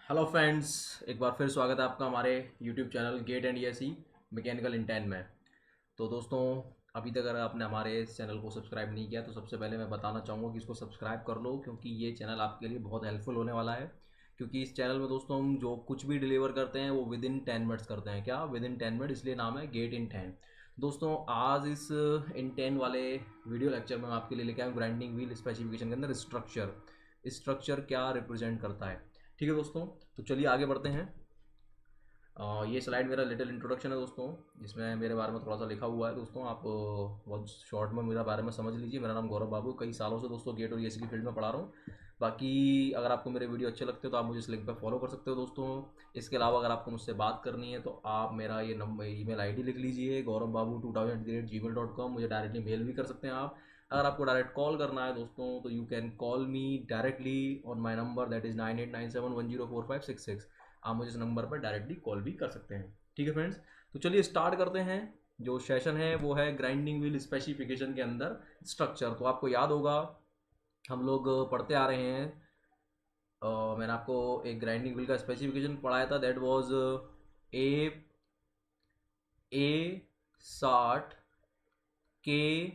Hello friends, एक बार फिर स्वागत है आपका हमारे YouTube channel GATE and ESE mechanical इंटेन में। तो दोस्तों, अभी तक अगर आपने हमारे इस चैनल को सब्सक्राइब नहीं किया तो सबसे पहले मैं बताना चाहूँगा कि इसको सब्सक्राइब कर लो, क्योंकि ये चैनल आपके लिए बहुत हेल्पफुल होने वाला है। क्योंकि इस चैनल में दोस्तों हम जो कुछ भी डिलीवर करते हैं वो विद इन 10 मिनट्स करते हैं। क्या विद इन 10 मिनट, इसलिए नाम है गेट इन 10। दोस्तों, आज इस इन 10 वाले वीडियो लेक्चर में मैं आपके लिए लेके आया हूँ ग्राइंडिंग व्हील स्पेसिफिकेशन के अंदर स्ट्रक्चर क्या रिप्रेजेंट करता है। ठीक है दोस्तों, तो चलिए आगे बढ़ते हैं। ये स्लाइड मेरा लिटिल इंट्रोडक्शन है दोस्तों, जिसमें मेरे बारे में थोड़ा सा लिखा हुआ है। दोस्तों, आप बहुत शॉर्ट में मेरा बारे में समझ लीजिए। मेरा नाम गौरव बाबू, कई सालों से दोस्तों गेट और ईएससी की फील्ड में पढ़ा रहा हूँ। बाकी अगर आपको मेरे वीडियो अच्छे लगते हो तो आप मुझे इस लिंक पर फॉलो कर सकते हो दोस्तों। इसके अलावा अगर आपको मुझसे बात करनी है तो आप मेरा ये नंबर ईमेल आईडी लिख लीजिए, gaurav babu2000@gmail.com। मुझे डायरेक्टली मेल भी कर सकते हैं आप। अगर आपको डायरेक्ट कॉल करना है दोस्तों तो you can call me directly on my number, that is 9897104566। आप मुझे इस नंबर पर डायरेक्टली कॉल भी कर सकते हैं। ठीक है फ्रेंड्स, तो चलिए स्टार्ट करते हैं। जो सेशन है वो है ग्राइंडिंग व्हील स्पेसिफिकेशन के अंदर स्ट्रक्चर। तो आपको याद होगा, हम लोग पढ़ते आ रहे हैं। मैंने आपको एक ग्राइंडिंग व्हील का स्पेसिफिकेशन पढ़ाया था, दैट वाज ए ए 60 के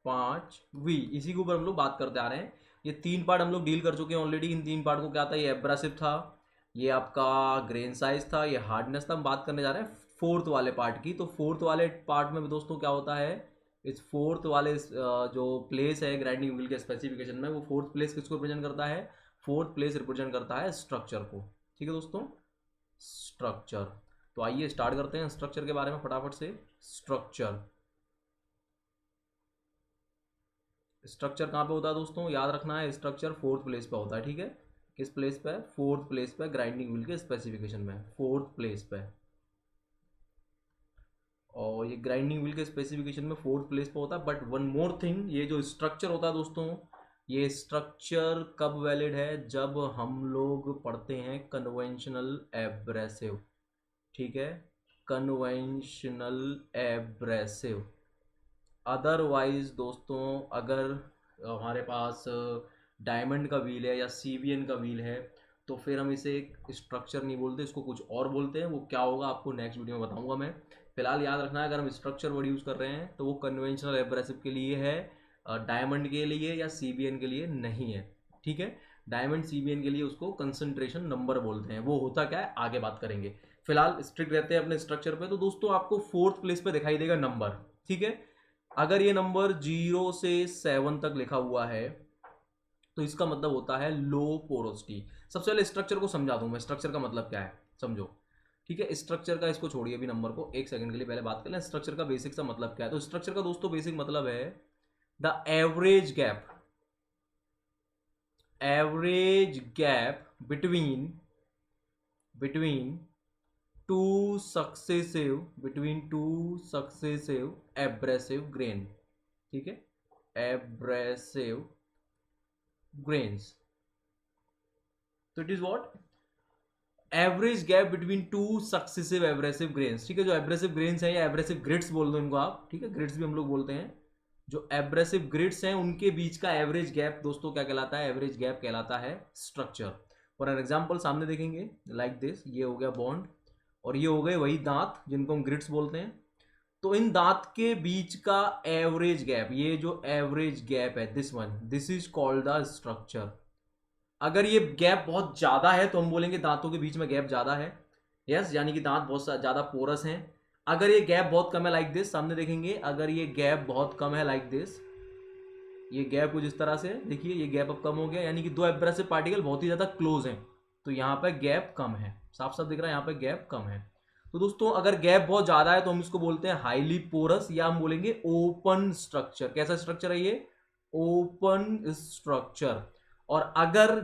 5 वी। इसी के ऊपर हम लोग बात करते आ रहे हैं। ये तीन पार्ट हम लोग डील कर चुके हैं ऑलरेडी। इन तीन पार्ट को क्या था, ये एब्रासिव था, ये आपका ग्रेन साइज था, ये हार्डनेस था। हम बात करने जा रहे हैं फोर्थ वाले पार्ट की। तो फोर्थ वाले पार्ट में भी दोस्तों क्या होता है, इस फोर्थ वाले जो प्लेस है ग्राइंडिंग व्हील के स्पेसिफिकेशन में, वो फोर्थ प्लेस किसको रिप्रेजेंट करता है? फोर्थ प्लेस रिप्रेजेंट करता है स्ट्रक्चर को। ठीक है दोस्तों, स्ट्रक्चर। तो आइए स्टार्ट करते हैं स्ट्रक्चर के बारे में फटाफट से। स्ट्रक्चर कहाँ पे होता है दोस्तों, याद रखना है, स्ट्रक्चर फोर्थ प्लेस पे होता है। ठीक है, किस प्लेस पे? फोर्थ प्लेस पे ग्राइंडिंग व्हील के स्पेसिफिकेशन में, फोर्थ प्लेस पे। और ये ग्राइंडिंग व्हील के स्पेसिफिकेशन में फोर्थ प्लेस पे होता है। बट वन मोर थिंग, ये जो स्ट्रक्चर होता है दोस्तों, ये स्ट्रक्चर कब वैलिड है? जब हम लोग पढ़ते हैं कन्वेंशनल एब्रेसिव। ठीक है, कन्वेंशनल एब्रेसिव। अदरवाइज दोस्तों, अगर हमारे पास डायमंड का व्हील है या सीवीएन का व्हील है तो फिर हम इसे स्ट्रक्चर नहीं बोलते, इसको कुछ और बोलते हैं। वो क्या होगा आपको नेक्स्ट वीडियो में बताऊंगा मैं। फिलहाल याद रखना है, अगर हम स्ट्रक्चर वर्ड यूज़ कर रहे हैं तो वो कन्वेंशनल एब्रेसिव के लिए है, डायमंड के लिए या सीबीएन के लिए नहीं है। ठीक है, डायमंड सीबीएन के लिए उसको कंसंट्रेशन नंबर बोलते हैं। वो होता क्या है आगे बात करेंगे। फिलहाल स्ट्रिक्ट रहते हैं अपने स्ट्रक्चर पे। तो दोस्तों, आपको फोर्थ प्लेस पे दिखाई देगा नंबर। ठीक है, अगर ये नंबर 0 से 7 तक लिखा हुआ है तो इसका मतलब होता है लो पोरोसिटी। सबसे पहले स्ट्रक्चर को समझा दूं मैं, स्ट्रक्चर का मतलब क्या है समझो। ठीक है, स्ट्रक्चर का, इसको छोड़िए अभी नंबर को, एक सेकंड के लिए पहले बात कर लें स्ट्रक्चर का बेसिक सा मतलब क्या है। तो स्ट्रक्चर का दोस्तों बेसिक मतलब है the average gap between two successive abrasive grain. ठीक है, एब्रेसिव ग्रेन्स। तो it is what, average gap between two successive abrasive grains. ठीक है, जो एब्रेसिव ग्रेन्स है या एब्रेसिव ग्रिड्स बोल दो इनको आप। ठीक है, ग्रिड्स भी हम लोग बोलते हैं। जो एब्रेसिव ग्रिड्स हैं उनके बीच का एवरेज गैप दोस्तों क्या कहलाता है? एवरेज गैप कहलाता है स्ट्रक्चर। फॉर एन एग्जाम्पल सामने देखेंगे, लाइक दिस, ये हो गया बॉन्ड और ये हो गए वही दांत जिनको हम ग्रिड्स बोलते हैं। तो इन दांत के बीच का एवरेज गैप, ये जो एवरेज गैप है, this is called the structure. अगर ये गैप बहुत ज्यादा है तो हम बोलेंगे दांतों के बीच में गैप ज्यादा है। यस, यानी कि दांत बहुत ज्यादा पोरस हैं। अगर ये गैप बहुत कम है, लाइक दिस, सामने देखेंगे, अगर ये गैप बहुत कम है, लाइक दिस, ये गैप कुछ इस तरह से देखिए, ये गैप अब कम हो गया, यानी कि दो एब्रेसिव पार्टिकल बहुत ही ज्यादा क्लोज हैं। तो यहाँ पे गैप कम है, साफ साफ दिख रहा है यहाँ पे गैप कम है। तो दोस्तों, अगर गैप बहुत ज्यादा है तो हम इसको बोलते हैं हाईली पोरस, या हम बोलेंगे ओपन स्ट्रक्चर। कैसा स्ट्रक्चर है ये? Open structure. और अगर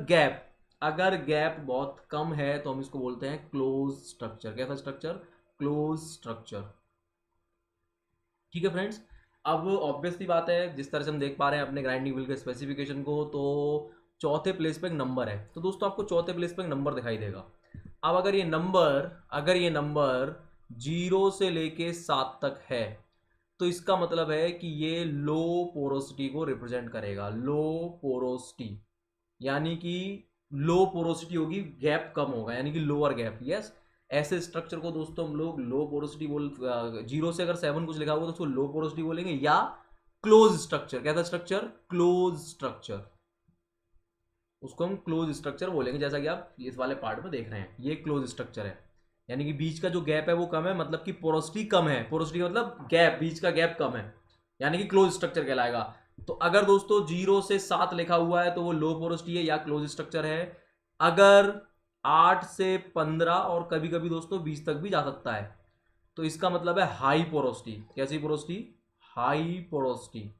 गैप बहुत कम है तो हम इसको बोलते हैं क्लोज स्ट्रक्चर। कैसा स्ट्रक्चर? Close structure. ठीक है फ्रेंड्स, अब ऑब्वियसली बात है, जिस तरह से हम देख पा रहे हैं अपने ग्राइंडिंग व्हील के स्पेसिफिकेशन को, तो चौथे प्लेस पे एक नंबर है। तो दोस्तों, आपको चौथे प्लेस पे एक नंबर दिखाई देगा। अब अगर ये नंबर 0 से लेके 7 तक है तो इसका मतलब है कि ये लो पोरोसिटी को रिप्रेजेंट करेगा। लो पोरोसिटी यानी कि लो पोरोसिटी होगी, गैप कम होगा, यानी कि लोअर गैप। यस, ऐसे स्ट्रक्चर को दोस्तों हम लोग लो पोरोसिटी बोल, 0 से अगर 7 कुछ लिखा हुआ तो उसको लो पोरोसिटी बोलेंगे, या क्लोज स्ट्रक्चर। कैसा स्ट्रक्चर? क्लोज स्ट्रक्चर, उसको हम क्लोज स्ट्रक्चर बोलेंगे। जैसा कि आप इस वाले पार्ट में देख रहे हैं, ये क्लोज स्ट्रक्चर है, यानी कि बीच का जो गैप है वो कम है, मतलब कि पोरोसिटी कम है। पोरोसिटी मतलब गैप, बीच का गैप कम है, यानी कि क्लोज स्ट्रक्चर कहलाएगा। तो अगर दोस्तों 0 से 7 लिखा हुआ है तो वो लो पोरोसिटी है या क्लोज स्ट्रक्चर है। अगर 8 से 15 और कभी कभी दोस्तों 20 तक भी जा सकता है तो इसका मतलब है हाई पोरोसिटी। कैसी पोरोसिटी? हाई पोरोसिटी,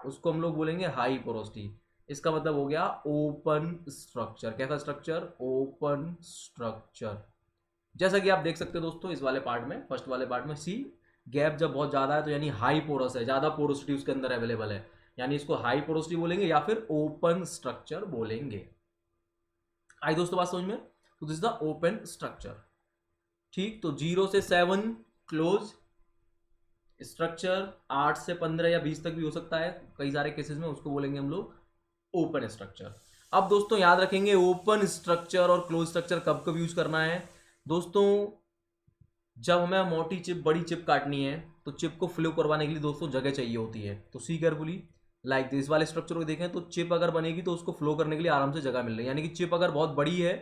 उसको हम लोग बोलेंगे हाई पोरोसिटी। इसका मतलब हो गया ओपन स्ट्रक्चर। कैसा स्ट्रक्चर? Open structure. जैसा कि आप देख सकते हो दोस्तों इस वाले पार्ट में, फर्स्ट वाले पार्ट में, सी गैप जब बहुत ज्यादा है तो यानी हाई पोरस है, ज्यादा पोरोसिटी उसके अंदर अवेलेबल है, यानी इसको हाई पोरोसिटी बोलेंगे या फिर ओपन स्ट्रक्चर बोलेंगे। आई दोस्तों बात समझ में? तो this is the open structure. ठीक, तो 0 से 7 क्लोज स्ट्रक्चर, 8 से 15 या 20 तक भी हो सकता है कई सारे केसेस में, उसको बोलेंगे हम लोग ओपन स्ट्रक्चर। अब दोस्तों याद रखेंगे ओपन स्ट्रक्चर और क्लोज स्ट्रक्चर कब कब यूज करना है। दोस्तों जब हमें मोटी चिप, बड़ी चिप काटनी है तो चिप को फ्लो करवाने के लिए दोस्तों जगह चाहिए होती है। तो सी केयरफुली, लाइक दिस वाले स्ट्रक्चर को देखें तो चिप अगर बनेगी तो उसको फ्लो करने के लिए आराम से जगह मिल रही है, यानी कि चिप अगर बहुत बड़ी है,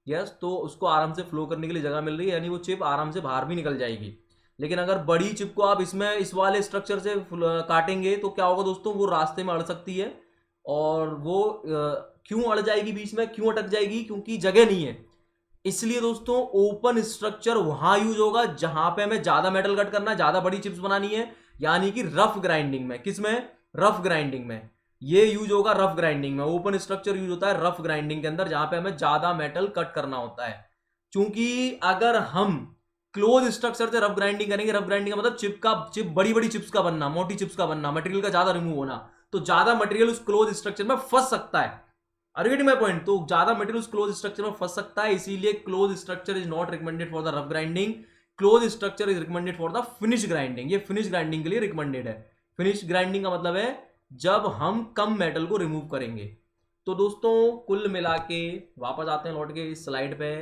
यस, तो उसको आराम से फ्लो करने के लिए जगह मिल रही है, यानी वो चिप आराम से बाहर भी निकल जाएगी। लेकिन अगर बड़ी चिप को आप इसमें इस वाले स्ट्रक्चर से काटेंगे तो क्या होगा दोस्तों, वो रास्ते में अड़ सकती है। और वो क्यों अड़ जाएगी बीच में, क्यों अटक जाएगी? क्योंकि जगह नहीं है। इसलिए दोस्तों ओपन स्ट्रक्चर वहां यूज होगा जहां पे हमें ज्यादा मेटल कट करना है, ज्यादा बड़ी चिप्स बनानी है, यानी कि रफ ग्राइंडिंग में। किसमें? रफ ग्राइंडिंग में। ये यूज होगा रफ ग्राइंडिंग में। ओपन स्ट्रक्चर यूज होता है रफ ग्राइंडिंग के अंदर, जहां पे हमें ज्यादा मेटल कट करना होता है। क्योंकि अगर हम क्लोज स्ट्रक्चर से रफ ग्राइंडिंग करेंगे, रफ ग्राइंडिंग का मतलब चिप बड़ी बड़ी चिप्स का बनना, मोटी चिप्स का बनना, मटेरियल का ज्यादा रिमूव होना, तो ज्यादा मटेरियल उस क्लोज स्ट्रक्चर में फंस सकता है। Are getting my point? तो ज्यादा मटेरियल उस क्लोज स्ट्रक्चर में फंस सकता है, इसीलिए close structure is not recommended for the rough grinding. Close structure is recommended for the finish grinding. ये फिनिश ग्राइंडिंग के लिए रिकमेंडेड है। फिनिश ग्राइंडिंग का मतलब है जब हम कम मेटल को रिमूव करेंगे। तो दोस्तों कुल मिला के वापस आते हैं लौट के इस स्लाइड पे।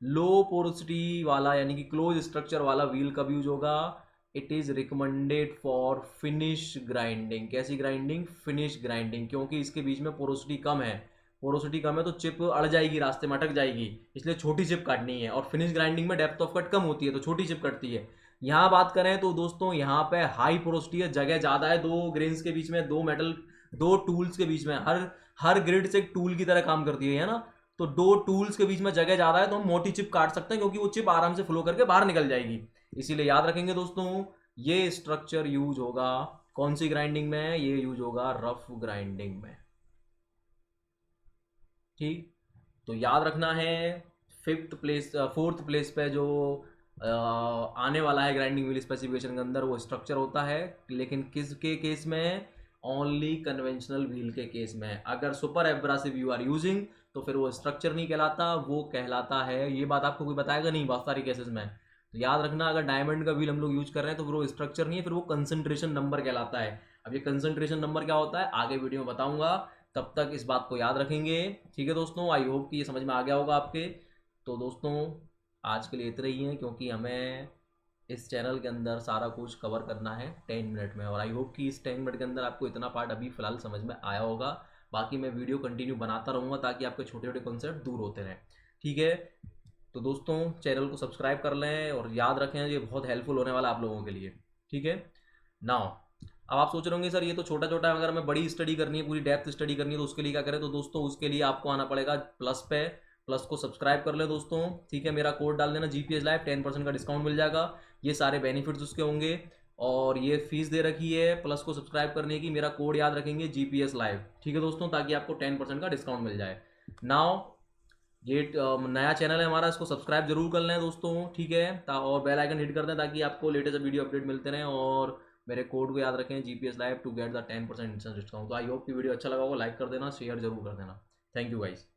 लो पोरोसिटी वाला यानी कि क्लोज स्ट्रक्चर वाला व्हील कब यूज होगा? It is recommended for finish grinding. कैसी ग्राइंडिंग? फिनिश ग्राइंडिंग, क्योंकि इसके बीच में पोरोसिटी कम है। पोरोसिटी कम है तो चिप अड़ जाएगी, रास्ते में अटक जाएगी, इसलिए छोटी चिप काटनी है। और फिनिश ग्राइंडिंग में डेप्थ ऑफ कट कम होती है तो छोटी चिप कटती है। यहाँ बात करें तो दोस्तों यहाँ पे हाई पोरोसिटी है, जगह ज्यादा है, दो ग्रेन्स के बीच में, दो मेटल, दो टूल्स के बीच में, हर हर ग्रिड से एक टूल की तरह काम करती है ना। तो दो टूल्स के बीच में जगह ज्यादा है तो हम मोटी चिप काट सकते हैं, क्योंकि वो चिप आराम से फ्लो करके बाहर निकल जाएगी। इसीलिए याद रखेंगे दोस्तों ये स्ट्रक्चर यूज होगा कौन सी ग्राइंडिंग में? ये यूज होगा रफ ग्राइंडिंग में। ठीक, तो याद रखना है फोर्थ प्लेस पे जो आने वाला है ग्राइंडिंग व्हील स्पेसिफिकेशन के अंदर वो स्ट्रक्चर होता है, लेकिन किसके केस में? ओनली कन्वेंशनल व्हील के केस में। अगर सुपर एब्रासिव यू आर यूजिंग तो फिर वो स्ट्रक्चर नहीं कहलाता, वो कहलाता है, ये बात आपको कोई बताएगा नहीं बहुत सारे केसेस में। तो याद रखना अगर डायमंड का व्हील हम लोग यूज कर रहे हैं तो फिर वो स्ट्रक्चर नहीं है, फिर वो कंसंट्रेशन नंबर कहलाता है। अब ये कंसंट्रेशन नंबर क्या होता है आगे वीडियो में बताऊंगा, तब तक इस बात को याद रखेंगे। ठीक है दोस्तों, आई होप कि ये समझ में आ गया होगा आपके। तो दोस्तों आज के लिए इतना ही है, क्योंकि हमें इस चैनल के अंदर सारा कुछ कवर करना है 10 मिनट में, और आई होप कि इस 10 मिनट के अंदर आपको इतना पार्ट अभी फिलहाल समझ में आया होगा। बाकी मैं वीडियो कंटिन्यू बनाता रहूँगा ताकि आपके छोटे छोटे कॉन्सेप्ट दूर होते रहें। ठीक है, तो दोस्तों चैनल को सब्सक्राइब कर लें और याद रखें ये बहुत हेल्पफुल होने वाला आप लोगों के लिए। ठीक है, नाउ अब आप सोच रहे होंगे सर ये तो छोटा छोटा है, अगर हमें बड़ी स्टडी करनी है, पूरी डेप्थ स्टडी करनी है तो उसके लिए क्या करें? तो दोस्तों उसके लिए आपको आना पड़ेगा प्लस पे। प्लस को सब्सक्राइब कर ले दोस्तों। ठीक है, मेरा कोड डाल देना GPS लाइव, 10% का डिस्काउंट मिल जाएगा। ये सारे बेनिफिट्स उसके होंगे, और ये फीस दे रखी है प्लस को सब्सक्राइब करने की। मेरा कोड याद रखेंगे GPS लाइव। ठीक है दोस्तों, ताकि आपको 10% का डिस्काउंट मिल जाए। नाउ ये नया चैनल है हमारा, इसको सब्सक्राइब जरूर कर लें दोस्तों। ठीक है, और बेल आइकन हिट कर दें ताकि आपको लेटेस्ट वीडियो अपडेट मिलते रहें। और मेरे कोड को याद रखें GPS live to get the 10% instant discount. तो आई होप कि वीडियो अच्छा लगा होगा, लाइक कर देना, शेयर जरूर कर देना। Thank you guys.